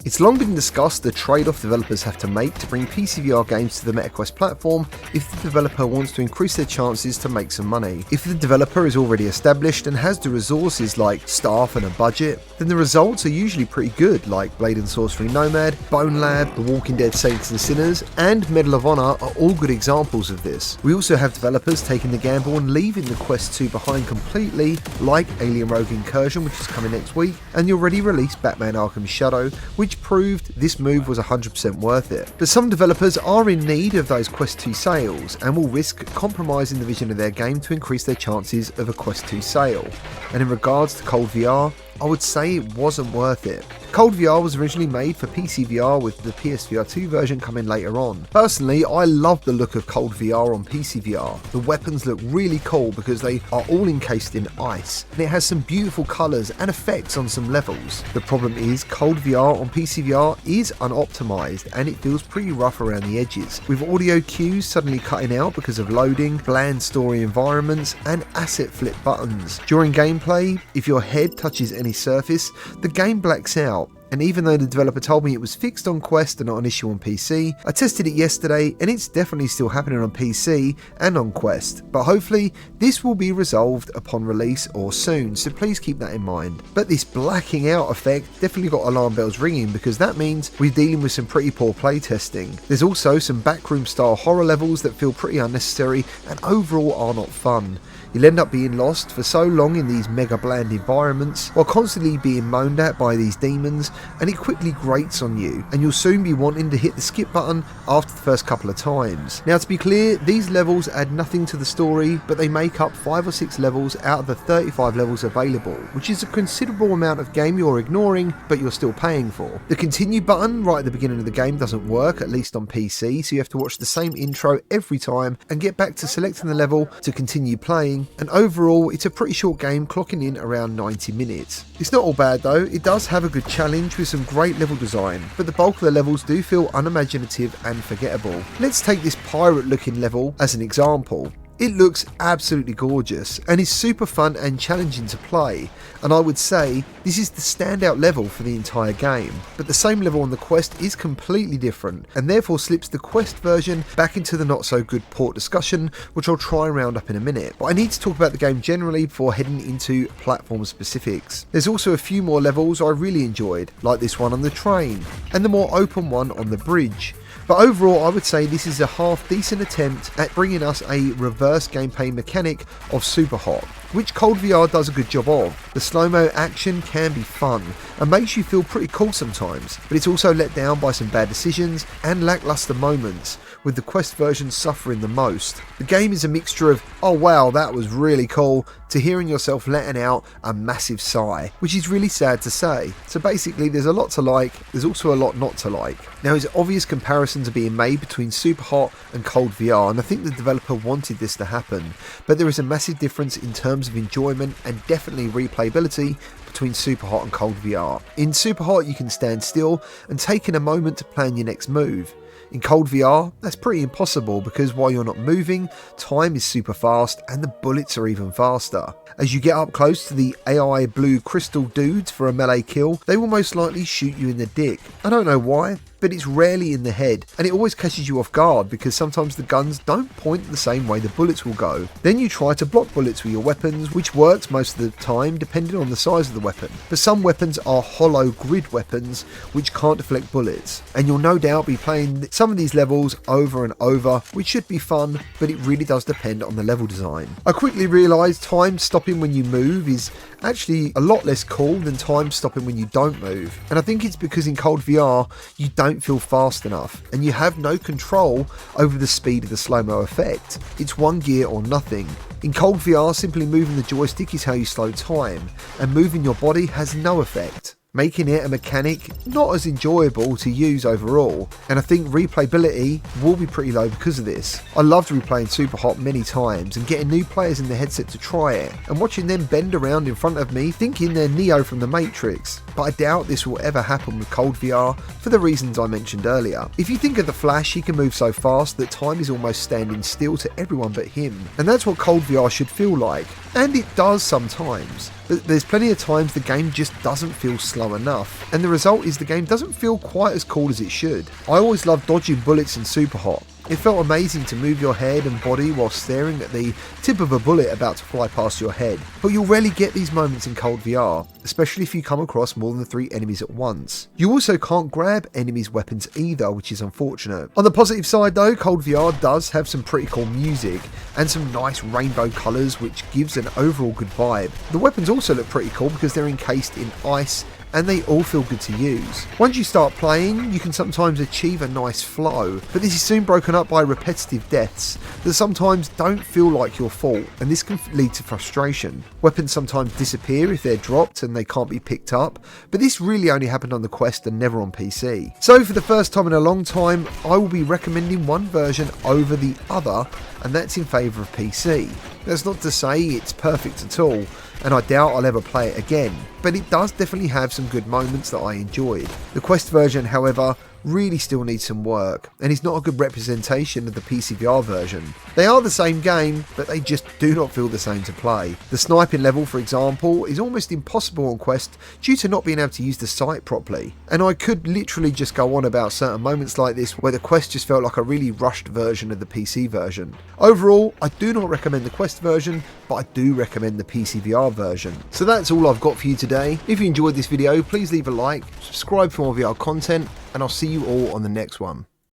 It's long been discussed the trade-off developers have to make to bring PCVR games to the MetaQuest platform if the developer wants to increase their chances to make some money. If the developer is already established and has the resources like staff and a budget, then the results are usually pretty good, like Blade and Sorcery Nomad, Bone Lab, The Walking Dead Saints and Sinners, and Medal of Honor are all good examples of this. We also have developers taking the gamble and leaving the Quest 2 behind completely, like Alien Rogue Incursion, which is coming next week, and the already released Batman Arkham Shadow, which proved this move was 100% worth it. But some developers are in need of those Quest 2 sales and will risk compromising the vision of their game to increase their chances of a Quest 2 sale. And in regards to Cold VR, I would say it wasn't worth it. Cold VR was originally made for PCVR with the PSVR 2 version coming later on. Personally, I love the look of Cold VR on PCVR. The weapons look really cool because they are all encased in ice, and it has some beautiful colours and effects on some levels. The problem is Cold VR on PCVR is unoptimised and it feels pretty rough around the edges, with audio cues suddenly cutting out because of loading, bland story environments and asset flip buttons. During gameplay, if your head touches any surface, the game blacks out. And even though the developer told me it was fixed on Quest and not an issue on PC, I tested it yesterday and it's definitely still happening on PC and on Quest. But hopefully this will be resolved upon release or soon, so please keep that in mind. But this blacking out effect definitely got alarm bells ringing, because that means we're dealing with some pretty poor playtesting. There's also some backroom style horror levels that feel pretty unnecessary and overall are not fun. You'll end up being lost for so long in these mega bland environments while constantly being moaned at by these demons, and it quickly grates on you and you'll soon be wanting to hit the skip button after the first couple of times. Now, to be clear, these levels add nothing to the story, but they make up 5 or 6 levels out of the 35 levels available, which is a considerable amount of game you're ignoring but you're still paying for. The continue button right at the beginning of the game doesn't work, at least on PC, so you have to watch the same intro every time and get back to selecting the level to continue playing. And overall, it's a pretty short game, clocking in around 90 minutes. It's not all bad though, it does have a good challenge with some great level design, but the bulk of the levels do feel unimaginative and forgettable. Let's take this pirate looking level as an example. It looks absolutely gorgeous and is super fun and challenging to play, and I would say this is the standout level for the entire game. But the same level on the Quest is completely different and therefore slips the Quest version back into the not so good port discussion, which I'll try and round up in a minute. But I need to talk about the game generally before heading into platform specifics. There's also a few more levels I really enjoyed, like this one on the train and the more open one on the bridge. But overall, I would say this is a half decent attempt at bringing us a reverse gameplay mechanic of Superhot, which Cold VR does a good job of. The slow-mo action can be fun and makes you feel pretty cool sometimes, but it's also let down by some bad decisions and lackluster moments, with the Quest version suffering the most. The game is a mixture of, oh wow, that was really cool, to hearing yourself letting out a massive sigh, which is really sad to say. So basically, there's a lot to like, there's also a lot not to like. Now, there's obvious comparisons are being made between Superhot and Cold VR, and I think the developer wanted this to happen, but there is a massive difference in terms of enjoyment and definitely replayability between Superhot and Cold VR. In Superhot, you can stand still and take in a moment to plan your next move. In Cold VR, that's pretty impossible because while you're not moving, time is super fast and the bullets are even faster. As you get up close to the AI blue crystal dudes for a melee kill, they will most likely shoot you in the dick. I don't know why, but it's rarely in the head, and it always catches you off guard because sometimes the guns don't point the same way the bullets will go. Then you try to block bullets with your weapons, which works most of the time depending on the size of the weapon. But some weapons are hollow grid weapons which can't deflect bullets, and you'll no doubt be playing some of these levels over and over, which should be fun, but it really does depend on the level design. I quickly realised time stopping when you move is actually a lot less cool than time stopping when you don't move, and I think it's because in Cold VR you don't feel fast enough and you have no control over the speed of the slow-mo effect. It's one gear or nothing. In Cold VR, simply moving the joystick is how you slow time, and moving your body has no effect, making it a mechanic not as enjoyable to use overall, and I think replayability will be pretty low because of this. I loved replaying Superhot many times and getting new players in the headset to try it and watching them bend around in front of me thinking they're Neo from the Matrix, but I doubt this will ever happen with Cold VR for the reasons I mentioned earlier. If you think of the Flash, he can move so fast that time is almost standing still to everyone but him, and that's what Cold VR should feel like, and it does sometimes. There's plenty of times the game just doesn't feel slow slow enough, and the result is the game doesn't feel quite as cool as it should. I always loved dodging bullets in Superhot. It felt amazing to move your head and body while staring at the tip of a bullet about to fly past your head, but you'll rarely get these moments in cold VR, especially if you come across more than 3 enemies at once. You also can't grab enemies' weapons either, which is unfortunate. On the positive side though, cold VR does have some pretty cool music and some nice rainbow colours, which gives an overall good vibe. The weapons also look pretty cool because they're encased in ice and they all feel good to use. Once you start playing, you can sometimes achieve a nice flow, but this is soon broken up by repetitive deaths that sometimes don't feel like your fault, and this can lead to frustration. Weapons sometimes disappear if they're dropped and they can't be picked up, but this really only happened on the Quest and never on PC. So for the first time in a long time, I will be recommending one version over the other, and that's in favour of PC. That's not to say it's perfect at all, and I doubt I'll ever play it again, but it does definitely have some good moments that I enjoyed. The Quest version, however, really still needs some work, and is not a good representation of the PCVR version. They are the same game, but they just do not feel the same to play. The sniping level, for example, is almost impossible on Quest due to not being able to use the sight properly, and I could literally just go on about certain moments like this where the Quest just felt like a really rushed version of the PC version. Overall, I do not recommend the Quest version, but I do recommend the PCVR version. So that's all I've got for you today. If you enjoyed this video, please leave a like, subscribe for more VR content, and I'll see you all on the next one.